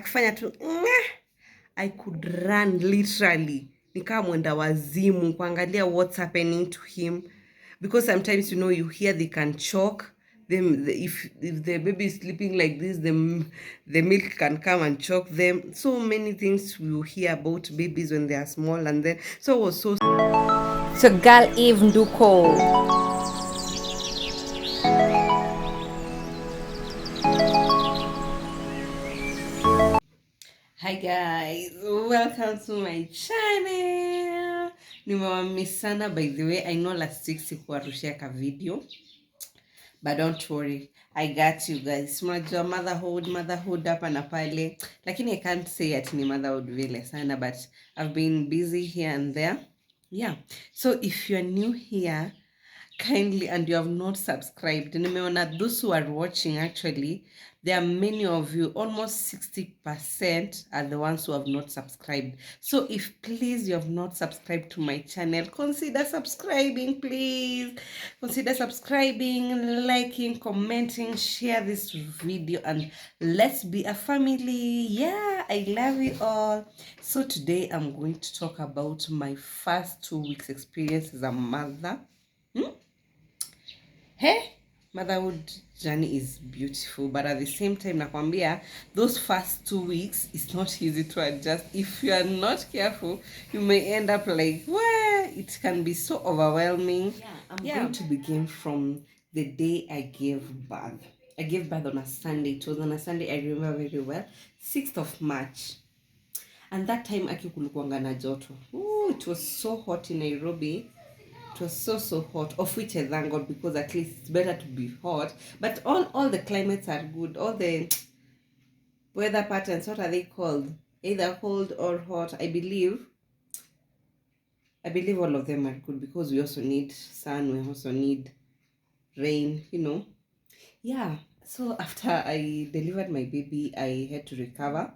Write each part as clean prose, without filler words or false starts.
Akifanya tu I could run literally. Nikaa mwenda wazimu kuangalia what's happening to him, because sometimes you hear they can choke them. If the baby is sleeping like this, the milk can come and choke them. So many things you hear about babies when they are small, and then so it was so girl Eve Nduko. Hi guys, welcome to my channel. Nimewamissana by the way. I know last week sikuwarushia ka video, but don't worry, I got you guys. Mnajua motherhood hapa na pale, lakini I can't say ati ni motherhood vile sana, but I've been busy here and there. Yeah, so if you're new here, kindly, and you have not subscribed, nimeona those who are watching, actually there are many of you, almost 60% are the ones who have not subscribed. So if please you have not subscribed to my channel, consider subscribing, please consider subscribing, liking, commenting, share this video, and let's be a family. Yeah, I love you all. So today I'm going to talk about my first 2 weeks experience as a mother. Hey, motherhood journey is beautiful, but at the same time, nakwambia, those first 2 weeks, it's not easy to adjust. If you are not careful, you may end up like, well, it can be so overwhelming. I'm going to begin from the day I gave birth. I gave birth on a Sunday. It was on a Sunday, I remember very well, 6th of March. And that time, aki kulikuwanga na joto. Ooh, it was so hot in Nairobi. It was so hot, of which I thank God, because at least it's better to be hot. But all the climates are good. All the weather patterns, what are they called? Either cold or hot. I believe all of them are good, because we also need sun, we also need rain, Yeah. So after I delivered my baby, I had to recover.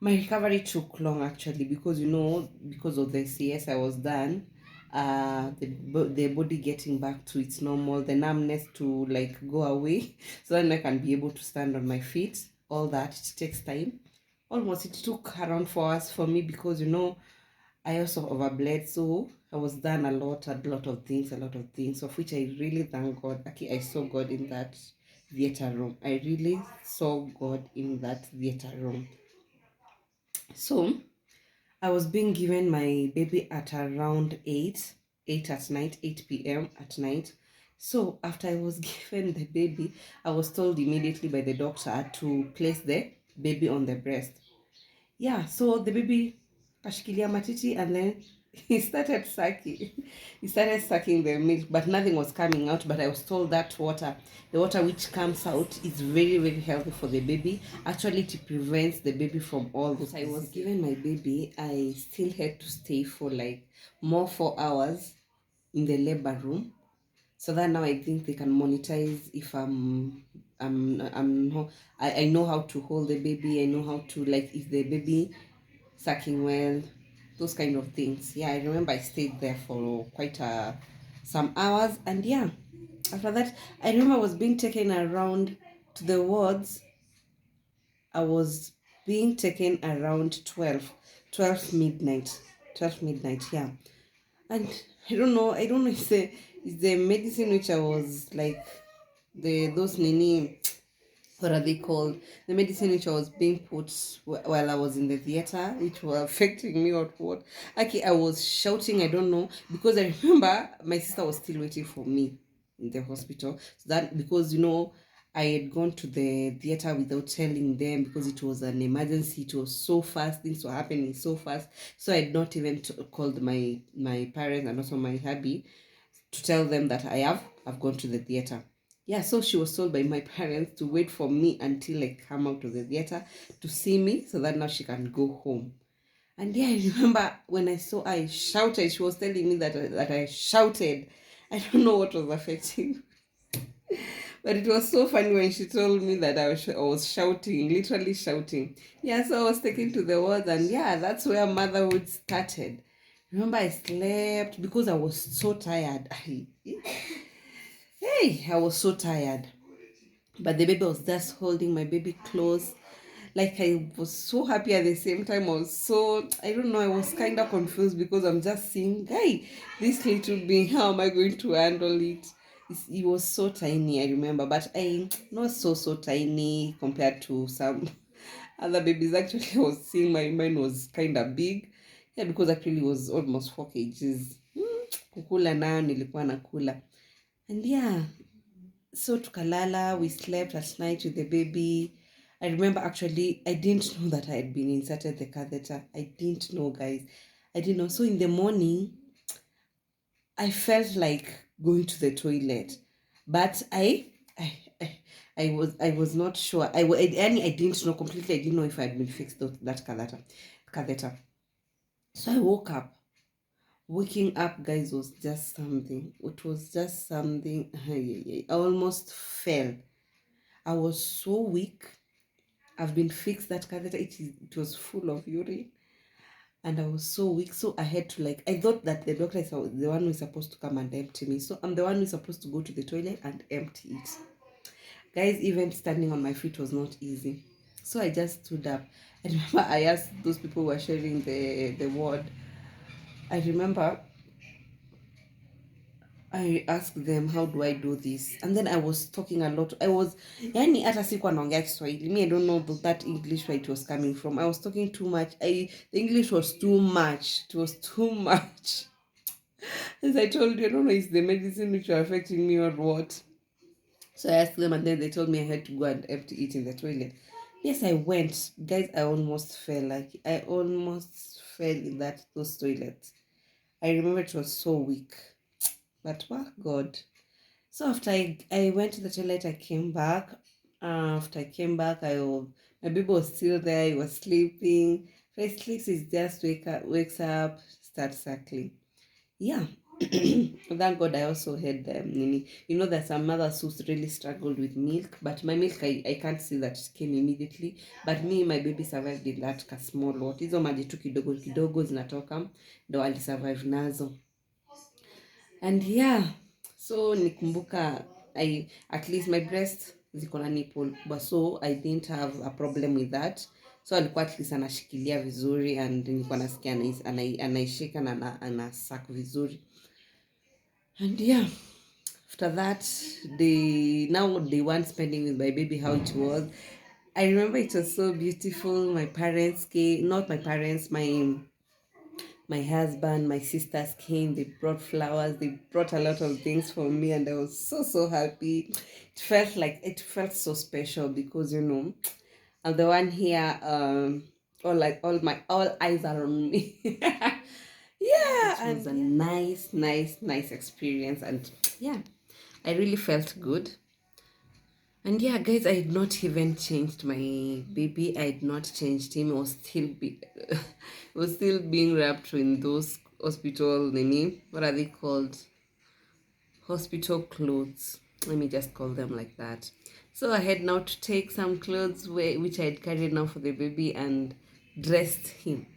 My recovery took long, actually, because because of the CS I was done. The body getting back to its normal, the numbness to like go away, so then I can be able to stand on my feet. All that, it takes time. Almost it took around 4 hours for me, because I also overbled, so I was done a lot of things, of which I really thank God. Okay, I saw God in that theater room. I really saw God in that theater room. So I was being given my baby at around 8 at night, 8 p.m. at night. So after I was given the baby, I was told immediately by the doctor to place the baby on the breast. Yeah, so the baby kashikilia matiti, and then he started sucking. He started sucking the milk, but nothing was coming out. But I was told that the water which comes out, is very, very healthy for the baby. Actually, it prevents the baby from all this. I was given my baby, I still had to stay for like more 4 hours in the labor room, so that now I think they can monetize if I know how to hold the baby. I know how to, like, if the baby sucking well, those kind of things. Yeah, I remember I stayed there for quite some hours, and yeah, after that I remember I was being taken around to the wards. I was being taken around 12 midnight. 12 midnight, yeah. And I don't know if the medicine which I was like, those nini, what are they called? The medicine which I was being put while I was in the theater, which were affecting me or what. Okay, I was shouting, I don't know, because I remember my sister was still waiting for me in the hospital. So that, because I had gone to the theater without telling them, because it was an emergency. It was so fast, things were happening so fast. So I had not even called my parents and also my hubby to tell them that I've gone to the theater. Yeah, so she was told by my parents to wait for me until I come out of the theater to see me, so that now she can go home. And yeah, I remember when I shouted. She was telling me that I shouted. I don't know what was affecting, but it was so funny when she told me that I was shouting, literally shouting. Yeah, so I was taken to the wards, and yeah, that's where motherhood started. Remember, I slept because I was so tired. I was so tired. But the baby was just holding my baby close. Like I was so happy at the same time. I was so, I don't know, I was kind of confused because I'm just seeing, hey, this little being, how am I going to handle it? It was so tiny, I remember, but I not so tiny compared to some other babies. Actually, I was seeing mine was kind of big. Yeah, because actually it was almost 4 kgs. Kukula nayo nilikuwa nakula. And yeah, so tukalala, we slept at night with the baby. I remember actually, I didn't know that I had been inserted the catheter. I didn't know, guys. I didn't know. So in the morning, I felt like going to the toilet, but I was not sure. I didn't know completely. I didn't know if I had been fixed that catheter. So I woke up. Waking up, guys, was just something. It was just something. I almost fell. I was so weak. I've been fixed that catheter. It was full of urine, and I was so weak. So I had to, like, I thought that the doctor is the one who is supposed to come and empty me. So I'm the one who is supposed to go to the toilet and empty it. Guys, even standing on my feet was not easy. So I just stood up. I remember I asked those people who were sharing the ward. I remember I asked them, how do I do this? And then I was talking a lot. Yani hata sikuwa naongea Kiswahili. Me, I don't know that English where it was coming from. I was talking too much. The English was too much. It was too much. As I told you, I don't know if it's the medicine which are affecting me or what. So I asked them, and then they told me I had to go and empty it in the toilet. Yes, I went. Guys, I almost fell. Like, I almost fell in those toilets. I remember it was so weak. But, wow, God. So after I went to the toilet, I came back. After I came back, my baby was still there. He was sleeping. If he sleeps, he just wakes up, starts suckling. Yeah. Thank God I also had Nini. You know, there's some mothers who really struggled with milk, but my milk, I can't see that it came immediately. But me, my baby survived in that small lot. Hizo maji tu kidogo kidogo zinatoka, ndo alisurvive nazo. And yeah, so nikumbuka, at least my breast ziko na nipple, but so I didn't have a problem with that. So alikuwa at least anashikilia vizuri, and nilikuwa nasikia anaishika na anasak vizuri. And yeah, after that, day one spending with my baby, how it was. I remember it was so beautiful. My parents came, not my parents, my husband, my sisters came. They brought flowers. They brought a lot of things for me, and I was so happy. It felt so special because I'm the one here. All eyes are on me. Yeah, it was a nice experience, and yeah, I really felt good. And yeah, guys, I had not even changed my baby. I had not changed him. He was still it was still being wrapped in those hospital, what are they called? Hospital clothes. Let me just call them like that. So I had now to take some clothes which I had carried now for the baby and dressed him.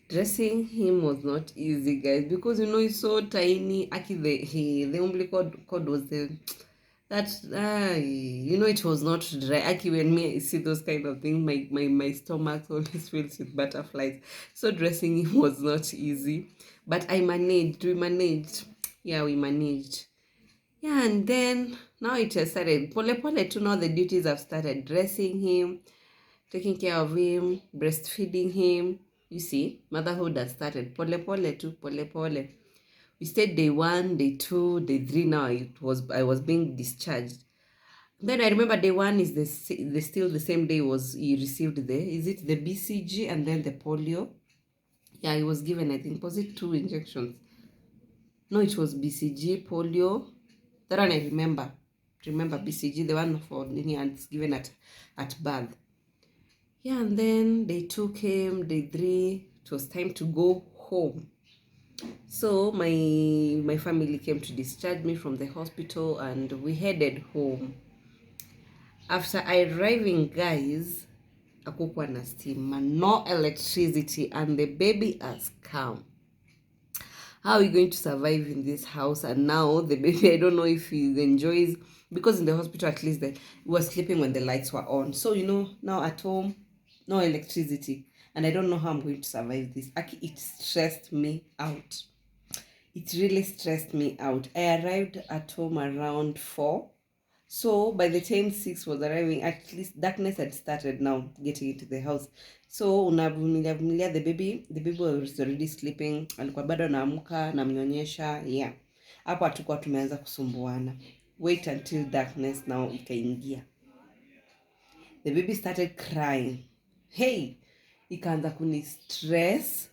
Dressing him was not easy, guys, because he's so tiny. Actually, the umbilical cord was the that it was not dry. Actually, when me I see those kind of things, my stomach always fills with butterflies. So dressing him was not easy, but I managed. We managed. Yeah, we managed. Yeah, and then now it has started. Pole to know the duties have started. Dressing him, taking care of him, breastfeeding him. You see, motherhood has started. Pole to pole. We stayed day 1, day 2, day 3. Now I was being discharged. Then I remember day 1 is still the same day was he received is it the BCG and then the polio? Yeah, he was given, I think, was it 2 injections? No, it was BCG, polio. That one I remember. Remember BCG, the one for Nini, and it's given at birth. Yeah, and then day 2 came, day 3. It was time to go home. So my family came to discharge me from the hospital, and we headed home. After arriving, guys, akukwa na stima, no electricity, and the baby has come. How are we going to survive in this house? And now the baby, I don't know if he enjoys because in the hospital at least we were sleeping when the lights were on. So now at home, no electricity, and I don't know how I'm going to survive this. Actually, it stressed me out. It really stressed me out. I arrived at home around 4. So by the time 6 was arriving, at least darkness had started now getting into the house. So unavumilia the baby was already sleeping, alikuwa bado anaamka namnyonyesha. Yeah, hapo hatukuwa tumeanza kusumbuana. Wait until darkness now ikaingia. The baby started crying. Hey, ikaanza kuni stress.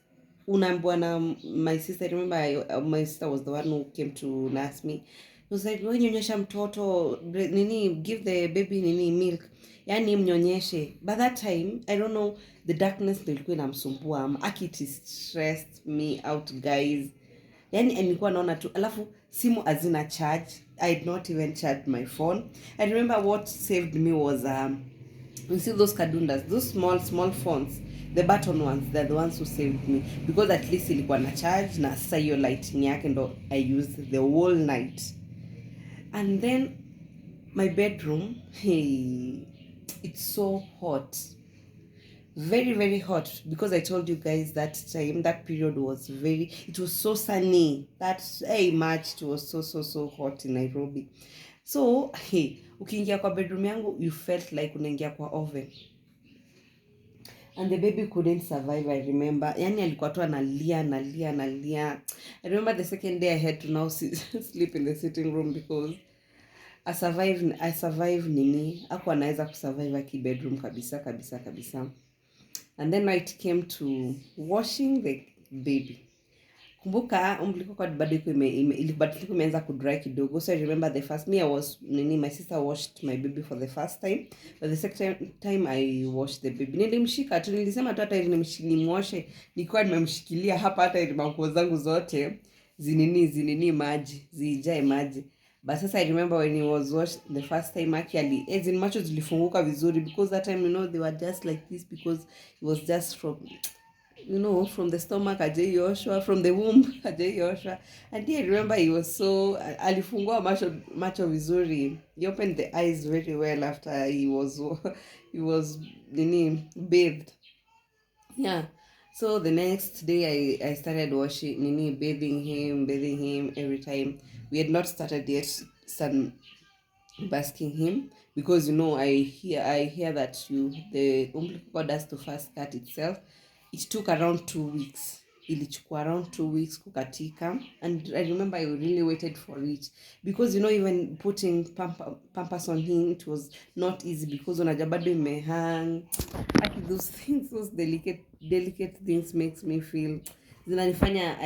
Unaambiwa na my sister. I remember my sister was the one who came to nurse me. He was like, wewe nyonyesha mtoto nini, give the baby nini milk, yani mnyonyeshe. By that time I don't know, the darkness ndio ilikuwa inamsumbua. It stressed me out guys. Yani nilikuwa naona tu, alafu simu hazina charge. I had not even charged my phone. I remember what saved me was you see those kadundas, those small phones, the button ones, they're the ones who saved me, because at least ilikuwa na charge na sasa hiyo lighting yake ndo I used the whole night. And then my bedroom, hey, it's so hot, very very hot, because I told you guys that time, that period was it was so sunny that March, it was so hot in Nairobi. So hey, ukiingia kwa bedroom yangu you felt like unaingia kwa oven, and the baby couldn't survive. I remember, yani alikuwa tu analia. I remember the second day I had to now sleep in the sitting room because I survive nini, hapo anaweza kusurvive aki bedroom kabisa. And then it came to washing the baby. Kumbuka umbiliко kwa bado ilikuwa imeanza kudry kidogo. So I remember the first my sister washed my baby for the first time, but the second time I washed the baby, nilimshika tu, nilisema tu hata nimwoshe nilikuwa nimemshikilia hapa, hata ile manguo zangu zote zinini maji zijae maji. But sasa I remember when he was washed the first time, actually macho zilifunguka vizuri, because that time they were just like this, because it was just from the stomach Yoshua, from the womb Yoshua. And I remember he was so alifungua macho vizuri. He opened the eyes very well after he was bathed. Yeah. So the next day I started bathing him every time. We had not started yet basking him, because I hear that the umbilical cord has to first cut itself. It took around 2 weeks. Ilichukua around 2 weeks kukatika, and I remember I really waited for it, because even putting pampers on him, it was not easy, because unajabado imehang. Those things, those delicate things makes me feel zinanifanya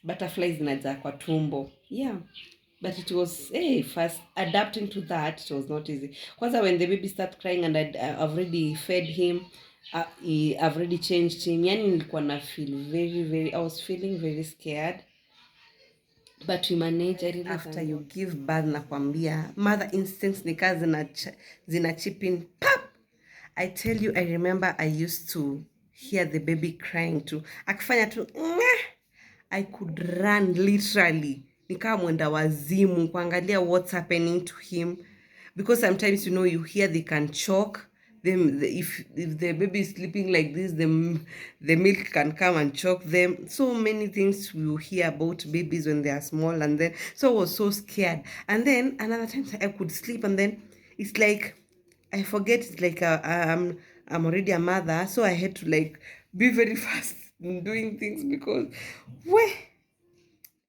butterflies zinajaa kwa tumbo. Yeah. But it was first adapting to that, it was not easy. Kwanza when the baby started crying and I've already fed him, I've already changed him. Yani nilikuwa na I was feeling very scared. But we managed. After you give birth, nakwambia mother instincts nika zina chip in pap. I tell you, I remember I used to hear the baby crying too. Akifanya tu I could run literally, nikawa mwenda wazimu kuangalia what's happening to him, because sometimes you hear they can choke them. If the baby is sleeping like this, the milk can come and choke them. So many things you hear about babies when they are small, and then so I was so scared. And then another time I could sleep, and then it's like I forget, it's like I'm already a mother, so I had to be very fast in doing things, because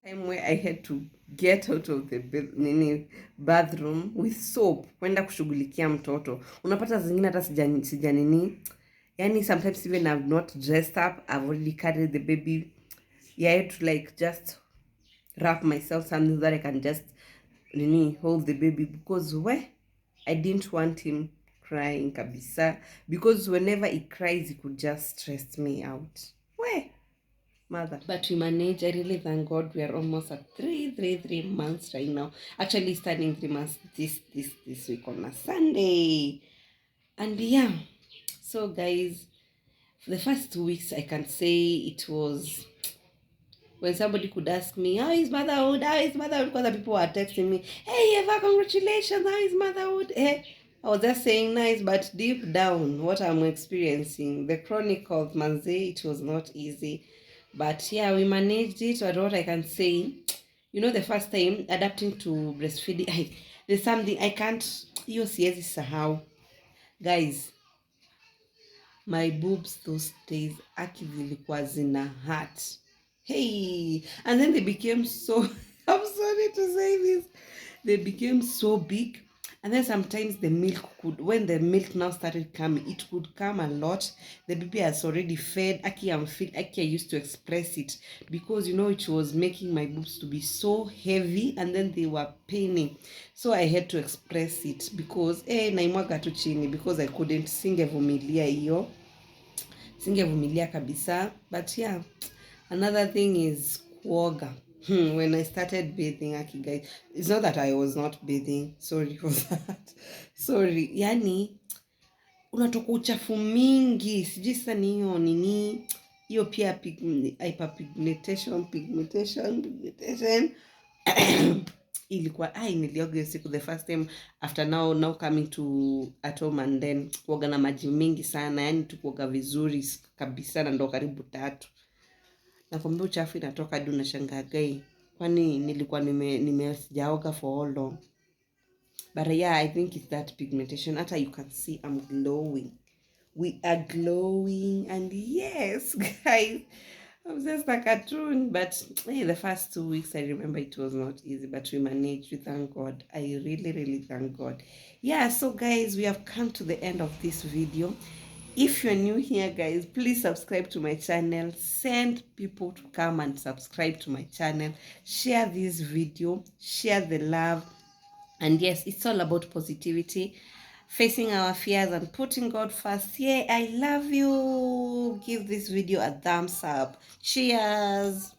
time where I had to get out of the bathroom with soap kwenda kushughulikia mtoto. Unapata zingine hata sija yani sometimes even I've not dressed up, I've already carried the baby. Yeah, I had to just wrap myself something that I can just hold the baby, because I didn't want him crying kabisa, because whenever he cries it could just stress me out. Mother. But we manage. I really thank God. We are almost at 3 months right now. Actually starting 3 months this week on a Sunday. And yeah, so guys, for the first 2 weeks I can say it was when somebody could ask me, how is motherhood? How is motherhood? Because the people were texting me, hey, Eva, congratulations, how is motherhood? I was just saying nice, but deep down, what I'm experiencing, the chronicles, manze, it was not easy. But yeah, we managed it. But what I can say, the first time adapting to breastfeeding, there's something I can't, hiyo siwezi sahau. Guys, my boobs those days aki zilikuwa zina hurt. Hey, and then they became so I'm sorry to say this, they became so big. And then sometimes the milk could, when the milk now started coming, it could come a lot. The baby has already fed. Aki I used to express it because it was making my boobs to be so heavy, and then they were paining. So I had to express it because naimwaga tu chini because I couldn't singevumilia hiyo. Singevumilia kabisa. But yeah, another thing is kuoga. When I started bathing, aki guys, it's not that I was not bathing, sorry for that. Sorry, yani unatoka uchafu mingi, sijui sasa ni hiyo nini hiyo, pia hyperpigmentation ilikuwa nilioga hiyo siku the first time after now coming to at home, and then kuoga na maji mingi sana, yani tukuoga vizuri kabisa na ndo karibu 3. Nakwambia uchafu inatoka hadi unashangaa gai, kwani nilikuwa sijaoga for all long. But yeah, I think it's that pigmentation. Hata you can see I'm glowing. We are glowing, and yes, guys, I'm just a cartoon. But the first 2 weeks, I remember it was not easy, but we managed. We thank God. I really, really thank God. Yeah, so guys, we have come to the end of this video. If you're new here, guys, please subscribe to my channel. Send people to come and subscribe to my channel. Share this video. Share the love. And yes, it's all about positivity, facing our fears and putting God first. Yeah, I love you. Give this video a thumbs up. Cheers.